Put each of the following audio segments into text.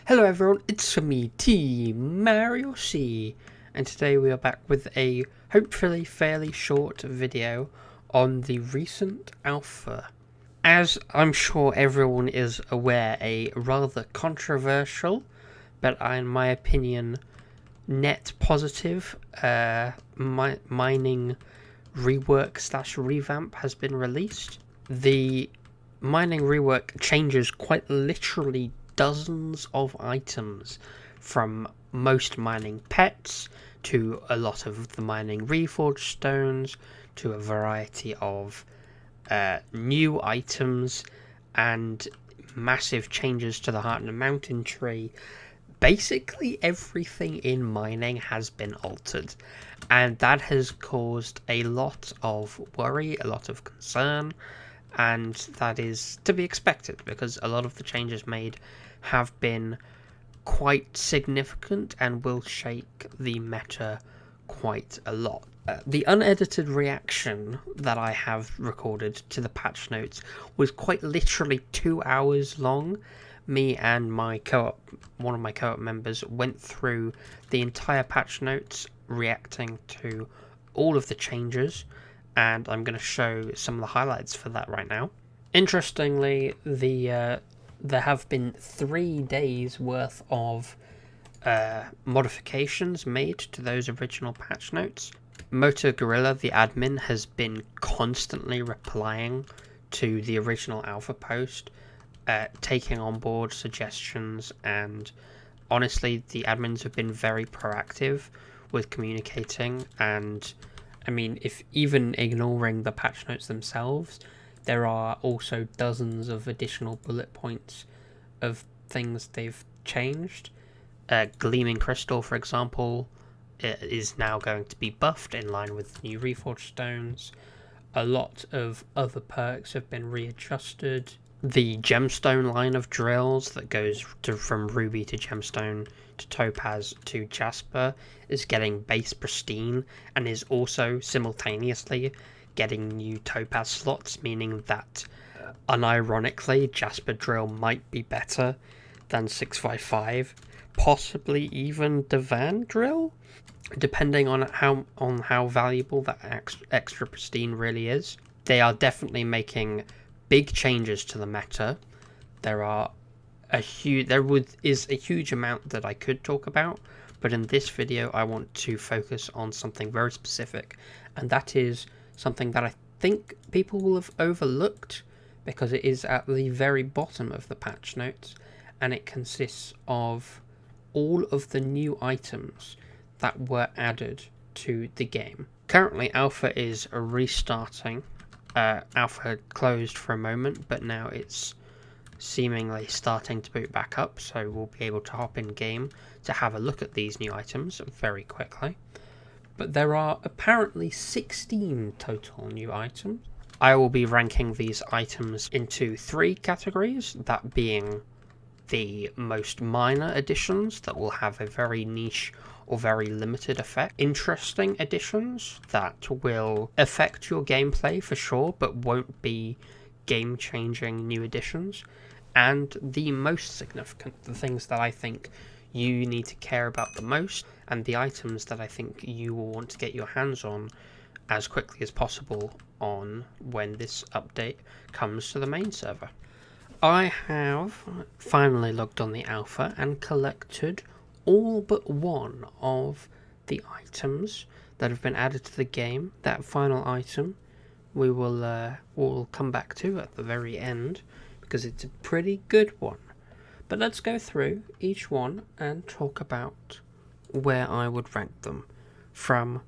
Hello everyone, it's me, Team Mario C, and today we are back with a hopefully fairly short video on the recent alpha. As I'm sure everyone is aware, a rather controversial, but in my opinion, net positive mining rework / revamp has been released. The mining rework changes quite literally dozens of items, from most mining pets to a lot of the mining reforged stones to a variety of new items and massive changes to the Heart and the Mountain tree. Basically everything in mining has been altered, and that has caused a lot of worry, a lot of concern, and that is to be expected because a lot of the changes made have been quite significant and will shake the meta quite a lot. The unedited reaction that I have recorded to the patch notes was quite literally 2 hours long. Me and my one of my co-op members went through the entire patch notes, reacting to all of the changes, and I'm going to show some of the highlights for that right now. Interestingly, there have been 3 days worth of modifications made to those original patch notes. Motor Gorilla, the admin, has been constantly replying to the original alpha post, taking on board suggestions, and honestly, the admins have been very proactive with communicating. And I mean, if even ignoring the patch notes themselves, there are also dozens of additional bullet points of things they've changed. Gleaming Crystal, for example, is now going to be buffed in line with new reforged stones. A lot of other perks have been readjusted. The gemstone line of drills that goes from ruby to gemstone to topaz to jasper is getting base pristine, and is also simultaneously getting new topaz slots, meaning that unironically Jasper drill might be better than 655, possibly even Divan drill, depending on how valuable that extra pristine really is. They are definitely making big changes to the meta. There is a huge amount that I could talk about, but in this video I want to focus on something very specific, and that is something that I think people will have overlooked because it is at the very bottom of the patch notes, and it consists of all of the new items that were added to the game. Currently Alpha is restarting. Alpha had closed for a moment, but now it's seemingly starting to boot back up, so we'll be able to hop in game to have a look at these new items very quickly. But there are apparently 16 total new items. I will be ranking these items into 3 categories, that being the most minor additions that will have a very niche or very limited effect, interesting additions that will affect your gameplay for sure but won't be game-changing new additions, and the most significant, the things that I think you need to care about the most, and the items that I think you will want to get your hands on as quickly as possible on when this update comes to the main server. I have finally logged on the alpha and collected all but one of the items that have been added to the game. That final item we will come back to at the very end because it's a pretty good one. But let's go through each one and talk about where I would rank them, from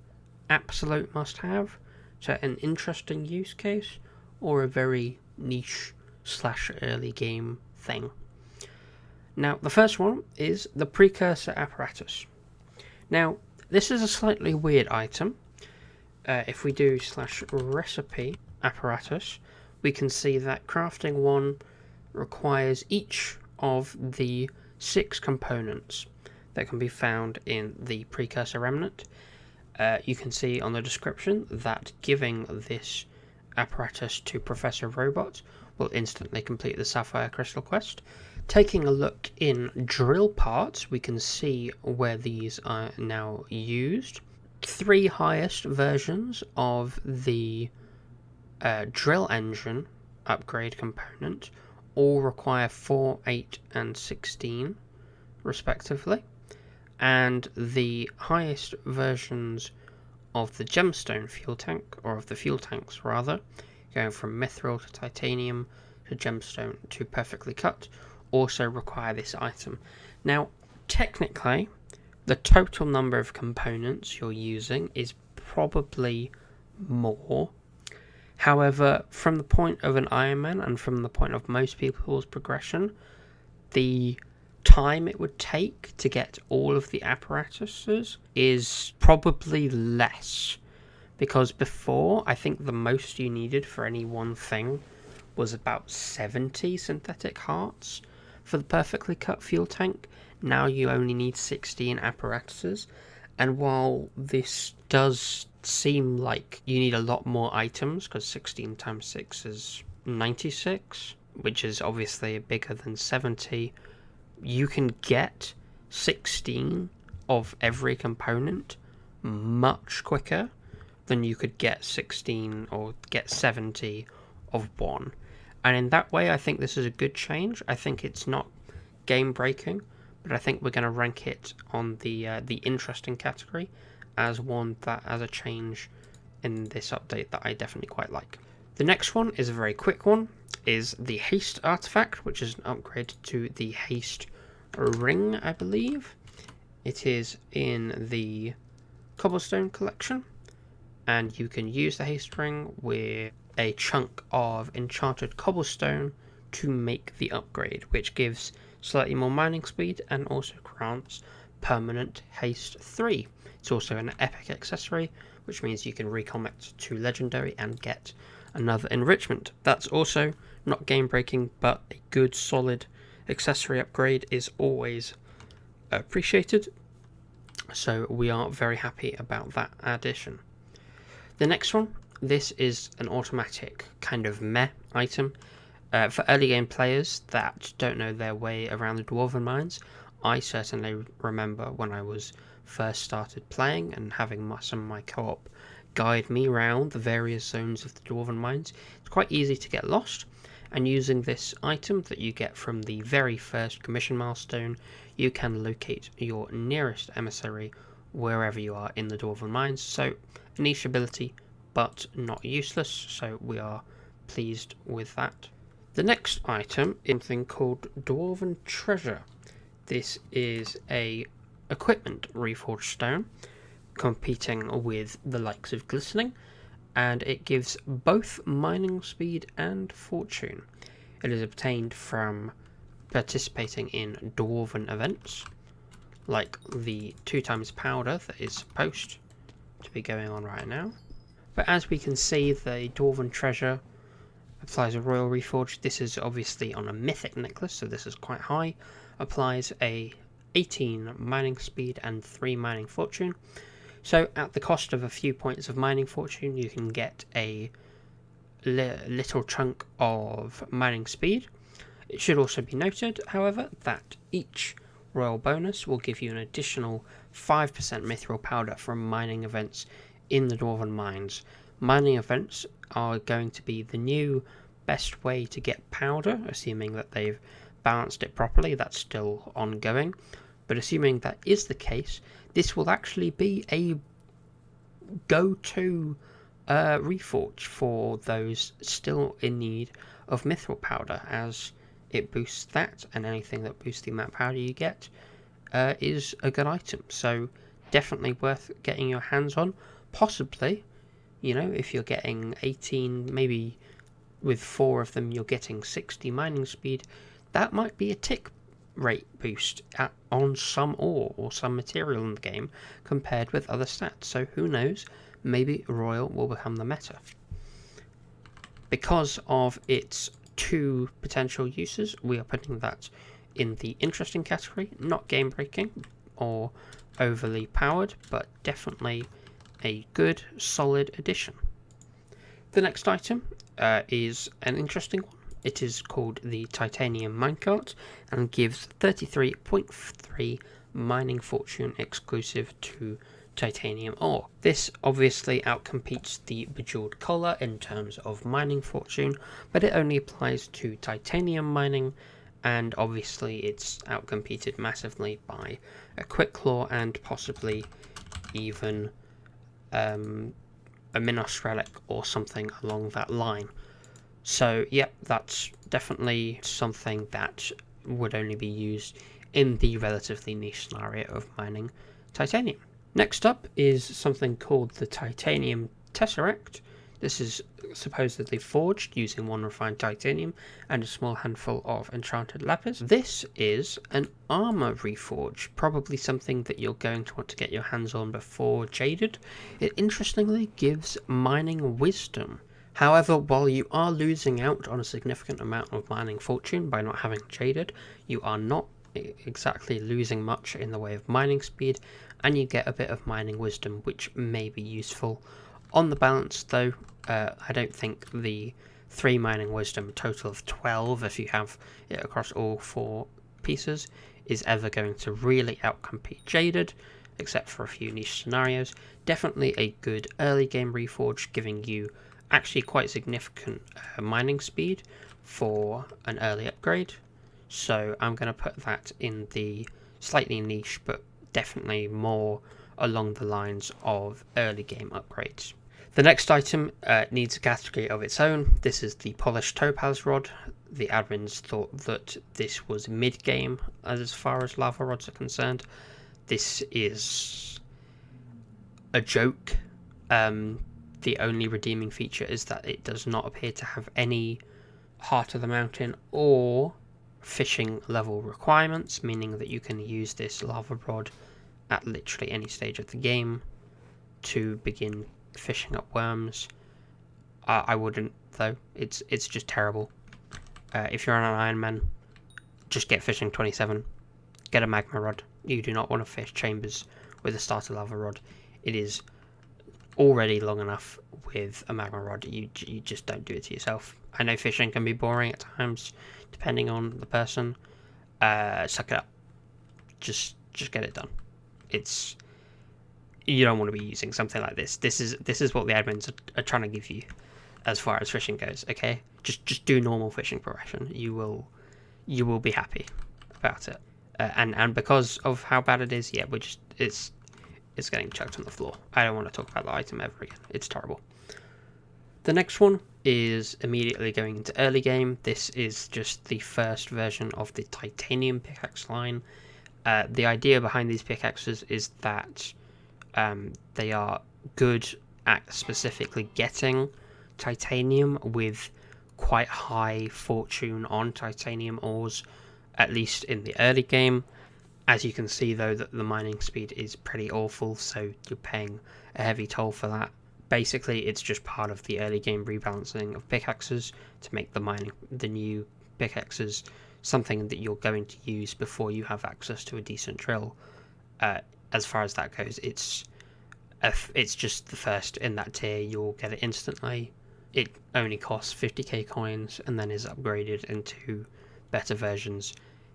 absolute must-have to an interesting use case or a very niche / early game thing. Now, the first one is the precursor apparatus. Now, this is a slightly weird item. If we do /recipe apparatus, we can see that crafting one requires each of the 6 components that can be found in the precursor remnant. You can see on the description that giving this apparatus to Professor Robot will instantly complete the Sapphire Crystal quest. Taking a look in drill parts, we can see where these are now used. 3 highest versions of the drill engine upgrade component all require 4, 8 and 16 respectively, and the highest versions of the gemstone fuel tank, or of the fuel tanks rather, going from mithril to titanium to gemstone to perfectly cut, also require this item. Now, technically, the total number of components you're using is probably more. However, from the point of an Iron Man and from the point of most people's progression, the time it would take to get all of the apparatuses is probably less. Because before, I think the most you needed for any one thing was about 70 synthetic hearts for the perfectly cut fuel tank. Now you only need 16 apparatuses, and while this does seem like you need a lot more items, because 16 times 6 is 96, which is obviously bigger than 70, you can get 16 of every component much quicker than you could get 16 or get 70 of one. And in that way, I think this is a good change. I think it's not game breaking, but I think we're going to rank it on the interesting category as one that, as a change in this update, that I definitely quite like. The next one is a very quick one, is the haste artifact, which is an upgrade to the haste ring, I believe. It is in the cobblestone collection, and you can use the haste ring with a chunk of enchanted cobblestone to make the upgrade, which gives slightly more mining speed and also grants permanent haste 3. It's also an epic accessory, which means you can recommit to legendary and get another enrichment. That's also not game breaking, but a good solid accessory upgrade is always appreciated, so we are very happy about that addition. The next one, this is an automatic kind of meh item. For early game players that don't know their way around the Dwarven Mines, I certainly remember when I was first started playing and having some of my co-op guide me around the various zones of the Dwarven Mines. It's quite easy to get lost, and using this item that you get from the very first commission milestone, you can locate your nearest emissary wherever you are in the Dwarven Mines. So a niche ability, but not useless, so we are pleased with that. The next item is something called Dwarven Treasure. This is a equipment reforged stone, competing with the likes of Glistening, and it gives both mining speed and fortune. It is obtained from participating in Dwarven events, like the 2x powder that is supposed to be going on right now. But as we can see, the Dwarven Treasure applies a Royal Reforge. This is obviously on a mythic necklace, so this is quite high. Applies a 18 mining speed and 3 mining fortune. So at the cost of a few points of mining fortune, you can get a little chunk of mining speed. It should also be noted, however, that each royal bonus will give you an additional 5% mithril powder from mining events in the Dwarven Mines. Mining events are going to be the new best way to get powder, assuming that they've balanced it properly. That's still ongoing, but assuming that is the case, this will actually be a go-to reforge for those still in need of mithril powder, as it boosts that, and anything that boosts the amount of powder you get is a good item. So definitely worth getting your hands on. Possibly, you know, if you're getting 18, maybe with 4 of them you're getting 60 mining speed, that might be a tick rate boost on some ore or some material in the game compared with other stats. So who knows, maybe Royal will become the meta. Because of its 2 potential uses, we are putting that in the interesting category, not game breaking or overly powered, but definitely a good solid addition. The next item is an interesting one. It is called the Titanium Minecart and gives 33.3 mining fortune exclusive to titanium ore. This obviously outcompetes the Bejeweled Collar in terms of mining fortune, but it only applies to titanium mining, and obviously it's outcompeted massively by a Quick Claw and possibly even a Minos Relic or something along that line. So yeah, that's definitely something that would only be used in the relatively niche scenario of mining titanium. Next up is something called the Titanium Tesseract. This is supposedly forged using 1 refined titanium and a small handful of enchanted lapis. This is an armor reforge, probably something that you're going to want to get your hands on before Jaded. It interestingly gives mining wisdom. However, while you are losing out on a significant amount of mining fortune by not having Jaded, you are not exactly losing much in the way of mining speed, and you get a bit of mining wisdom, which may be useful. On the balance though, I don't think the 3 mining wisdom, total of 12 if you have it across all 4 pieces, is ever going to really outcompete Jaded, except for a few niche scenarios. Definitely a good early game reforge, giving you actually quite significant mining speed for an early upgrade. So I'm going to put that in the slightly niche, but definitely more along the lines of early game upgrades. The next item needs a category of its own. This is the Polished Topaz Rod. The admins thought that this was mid-game as far as lava rods are concerned. This is a joke. The only redeeming feature is that it does not appear to have any Heart of the Mountain or fishing level requirements, meaning that you can use this lava rod at literally any stage of the game to begin fishing up worms. I wouldn't though. It's just terrible. If you're on an Iron Man, just get fishing 27. Get a magma rod. You do not want to fish chambers with a starter lava rod. It is already long enough with a magma rod. You just don't do it to yourself. I know fishing can be boring at times, depending on the person. Suck it up. Just get it done. You don't want to be using something like this. This is what the admins are trying to give you as far as fishing goes. Okay, just do normal fishing progression. You will be happy about it. And because of how bad it is, yeah, it's getting chucked on the floor. I don't want to talk about the item ever again. It's terrible. The next one is immediately going into early game. This is just the first version of the titanium pickaxe line. The idea behind these pickaxes is that they are good at specifically getting titanium with quite high fortune on titanium ores, at least in the early game. As you can see though, that the mining speed is pretty awful, so you're paying a heavy toll for that. Basically, it's just part of the early game rebalancing of pickaxes to make the new pickaxes something that you're going to use before you have access to a decent drill. As far as that goes, it's just the first in that tier. You'll get it instantly. It only costs 50k coins and then is upgraded into better versions.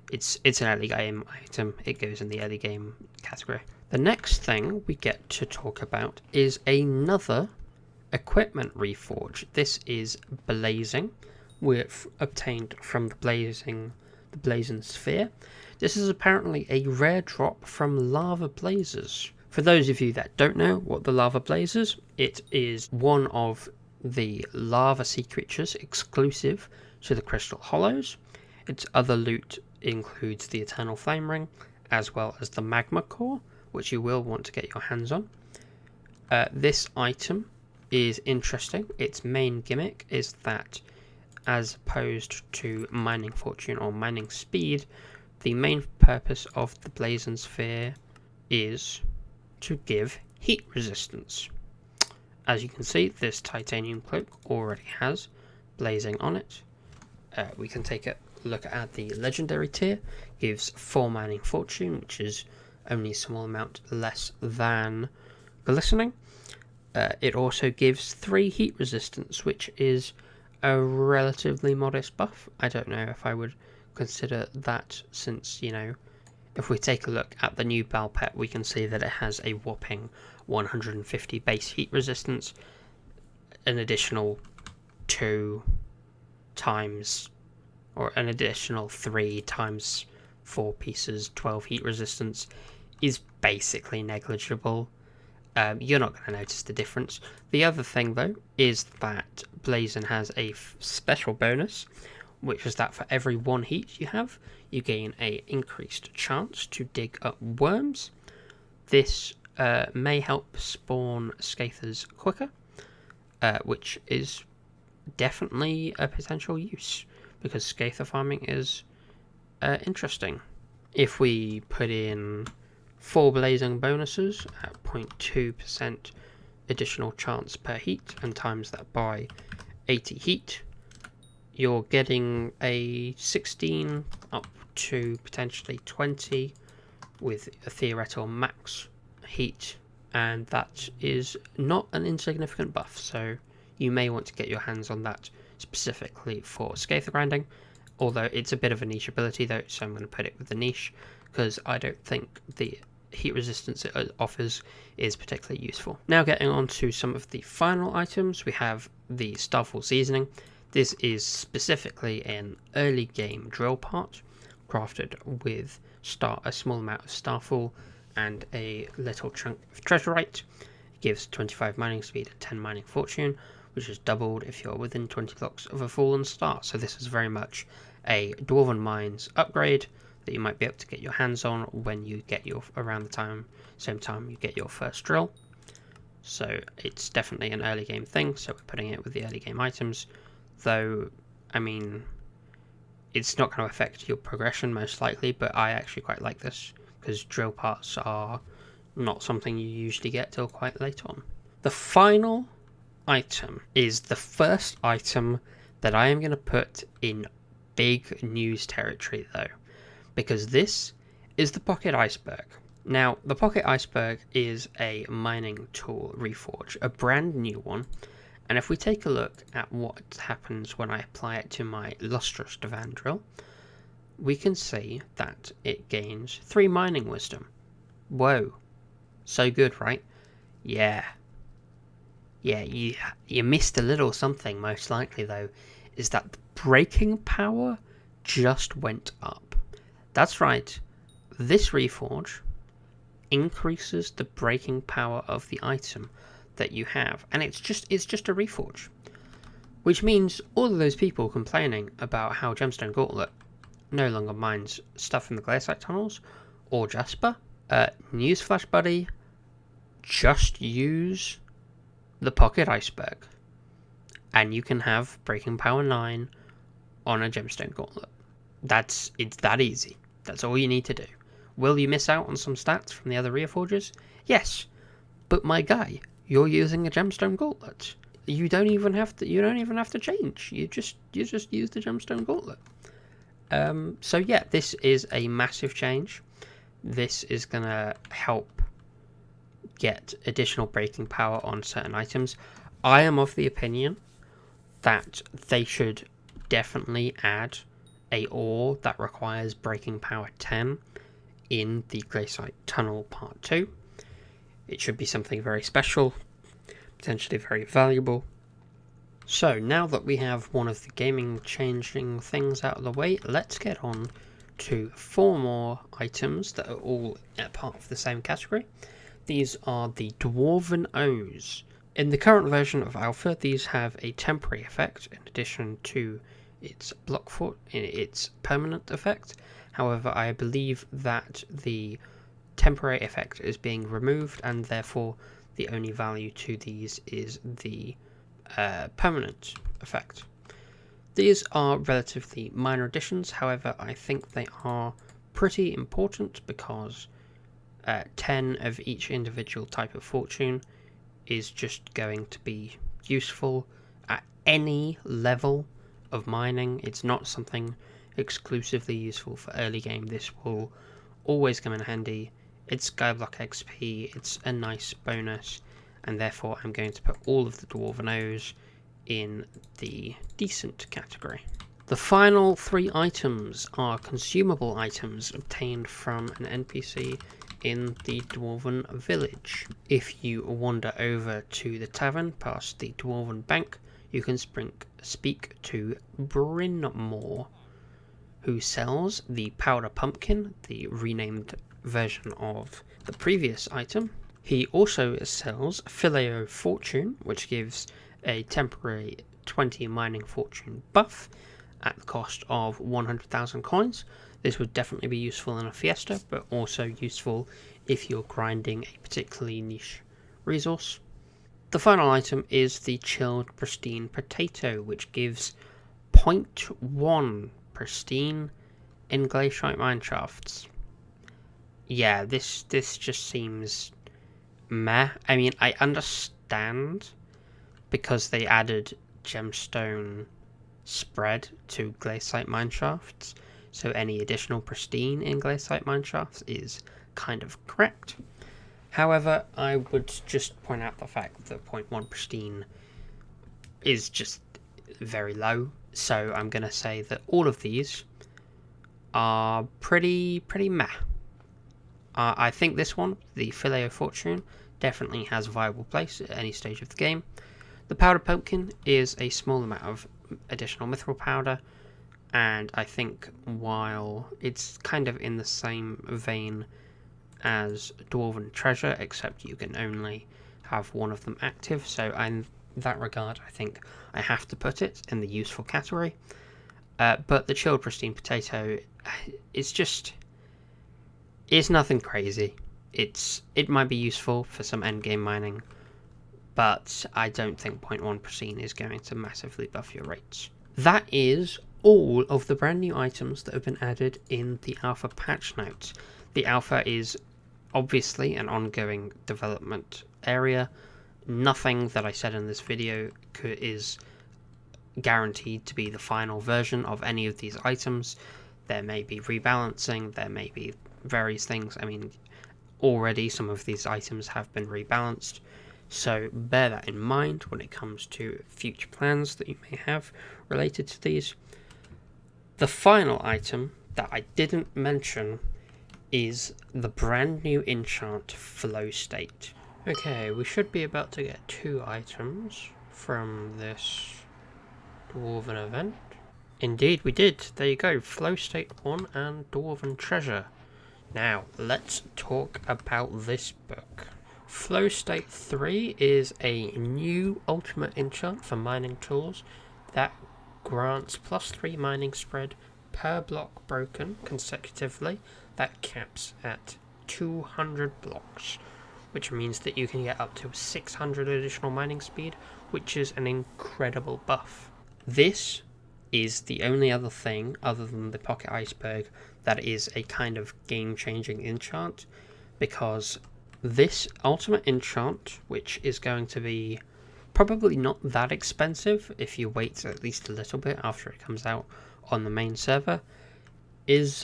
It's an early game item. It goes in the early game category. The next thing we get to talk about is another equipment reforge. This is blazing. We've obtained from the blazing sphere. This is apparently a rare drop from lava blazers. For those of you that don't know what the lava blazers, it is one of the lava sea creatures exclusive to the Crystal Hollows. Its other loot includes the Eternal Flame Ring, as well as the Magma Core, which you will want to get your hands on. This item is interesting. Its main gimmick is that, as opposed to mining fortune or mining speed, the main purpose of the Blazing Sphere is to give heat resistance. As you can see, this titanium cloak already has blazing on it. We can take a look at the legendary tier. Gives 4 mining fortune, which is only a small amount less than glistening. It also gives 3 heat resistance, which is a relatively modest buff. I don't know if I would consider that, since, you know, if we take a look at the new Bal Pet, we can see that it has a whopping 150 base heat resistance, an additional 2 times, or an additional 3 times 4 pieces, 12 heat resistance is basically negligible. You're not going to notice the difference. The other thing, though, is that Blazon has a special bonus, which is that for every 1 heat you have, you gain a increased chance to dig up worms. This may help spawn Scathers quicker, which is definitely a potential use, because Scather farming is interesting. If we put in 4 blazing bonuses at 0.2% additional chance per heat and times that by 80 heat, you're getting a 16 up to potentially 20 with a theoretical max heat, and that is not an insignificant buff, so you may want to get your hands on that specifically for Scather grinding, although it's a bit of a niche ability though, so I'm going to put it with the niche, because I don't think the heat resistance it offers is particularly useful. Now getting on to some of the final items, we have the Starfall Seasoning. This is specifically an early game drill part, crafted with a small amount of Starfall and a little chunk of Treasurite. It gives 25 mining speed and 10 mining fortune, which is doubled if you're within 20 blocks of a fallen star. So this is very much a Dwarven Mines upgrade that you might be able to get your hands on when you get around the same time you get your first drill. So it's definitely an early game thing, so we're putting it with the early game items, though, I mean, it's not going to affect your progression most likely, but I actually quite like this, because drill parts are not something you usually get till quite late on. The final item is the first item that I am going to put in big news territory though, because this is the Pocket Iceberg. Now, the Pocket Iceberg is a mining tool reforge, a brand new one, and if we take a look at what happens when I apply it to my Lustrous Divan drill, we can see that it gains 3 mining wisdom. Whoa, so good, right? Yeah, you missed a little something, most likely though, is that the breaking power just went up. That's right, this reforge increases the breaking power of the item that you have, and it's just a reforge, which means all of those people complaining about how Gemstone Gauntlet no longer mines stuff in the Glaciate tunnels or Jasper, newsflash buddy, just use the Pocket Iceberg and you can have breaking power 9 on a Gemstone Gauntlet. It's that easy. That's all you need to do. Will you miss out on some stats from the other Reforgers? Yes, but my guy, you're using a Gemstone Gauntlet. You don't even have to change. You just use the Gemstone Gauntlet. So yeah, this is a massive change. This is gonna help get additional breaking power on certain items. I am of the opinion that they should definitely add a ore that requires breaking power 10 in the Glaciate Tunnel Part 2. It should be something very special, potentially very valuable. So now that we have one of the gaming changing things out of the way, let's get on to 4 more items that are all part of the same category. These are the Dwarven O's. In the current version of Alpha, these have a temporary effect in addition to its its permanent effect. However, I believe that the temporary effect is being removed, and therefore the only value to these is the permanent effect. These are relatively minor additions, however I think they are pretty important because 10 of each individual type of fortune is just going to be useful at any level of mining. It's not something exclusively useful for early game. This will always come in handy. It's Skyblock XP, it's a nice bonus, and therefore I'm going to put all of the Dwarven O's in the decent category. The final 3 items are consumable items obtained from an NPC in the Dwarven Village. If you wander over to the tavern past the Dwarven Bank, you can speak to Brynmore, who sells the Powder Pumpkin, the renamed version of the previous item. He also sells Fileo Fortune, which gives a temporary 20 mining fortune buff at the cost of 100,000 coins. This would definitely be useful in a fiesta, but also useful if you're grinding a particularly niche resource. The final item is the Chilled Pristine Potato, which gives 0.1 pristine in glaciite mineshafts. Yeah, this just seems meh. I mean, I understand because they added gemstone spread to glaciite mineshafts, so any additional pristine in glaciite mineshafts is kind of correct. However, I would just point out the fact that 0.1 pristine is just very low, so I'm going to say that all of these are pretty meh. I think this one, the Fileo Fortune, definitely has a viable place at any stage of the game. The Powder Pumpkin is a small amount of additional mithril powder, and I think while it's kind of in the same vein as Dwarven Treasure, except you can only have one of them active, so in that regard I think I have to put it in the useful category. But the Chilled Pristine Potato it's nothing crazy. It might be useful for some endgame mining, but I don't think 0.1 pristine is going to massively buff your rates. That is all of the brand new items that have been added in the alpha patch notes. The alpha is obviously an ongoing development area. Nothing that I said in this video is guaranteed to be the final version of any of these items. There may be rebalancing, there may be various things. I mean, already some of these items have been rebalanced, so bear that in mind when it comes to future plans that you may have related to these. The final item that I didn't mention is the brand new enchant Flow State. Okay, we should be about to get 2 items from this Dwarven event. Indeed we did. There you go, Flow State 1 and Dwarven Treasure. Now, let's talk about this book. Flow State 3 is a new ultimate enchant for mining tools that grants +3 mining spread per block broken consecutively. That caps at 200 blocks, which means that you can get up to 600 additional mining speed, which is an incredible buff. This is the only other thing, other than the Pocket Iceberg, that is a kind of game-changing enchant, because this ultimate enchant, which is going to be probably not that expensive if you wait at least a little bit after it comes out on the main server, is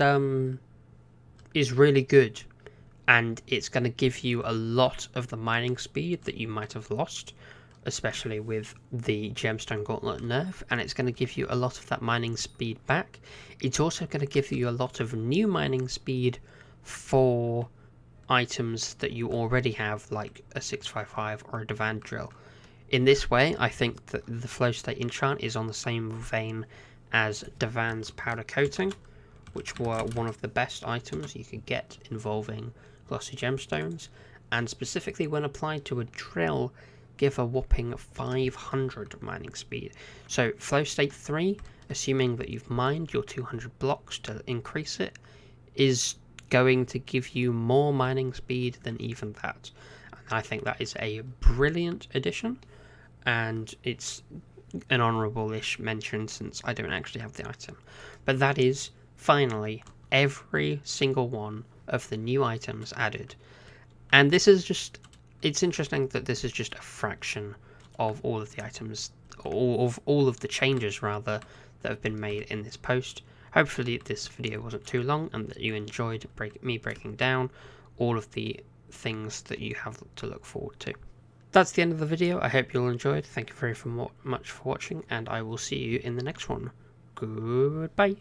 really good, and it's going to give you a lot of the mining speed that you might have lost, especially with the Gemstone Gauntlet nerf, and it's going to give you a lot of that mining speed back. It's also going to give you a lot of new mining speed for items that you already have, like a 655 or a Divan Drill. In this way, I think that the Flow State enchant is on the same vein as Divan's Powder Coating, which were one of the best items you could get involving glossy gemstones, and specifically when applied to a drill, give a whopping 500 mining speed. So Flow State 3, assuming that you've mined your 200 blocks to increase it, is going to give you more mining speed than even that. And I think that is a brilliant addition, and it's an honourable-ish mention since I don't actually have the item. But that is finally every single one of the new items added. And this is just, it's interesting that this is just a fraction of all of the items, or of all of the changes rather, that have been made in this post. Hopefully this video wasn't too long and that you enjoyed me breaking down all of the things that you have to look forward to. that's the end of the video. I hope you all enjoyed. Thank you very much for watching, and I will see you in the next one. Goodbye.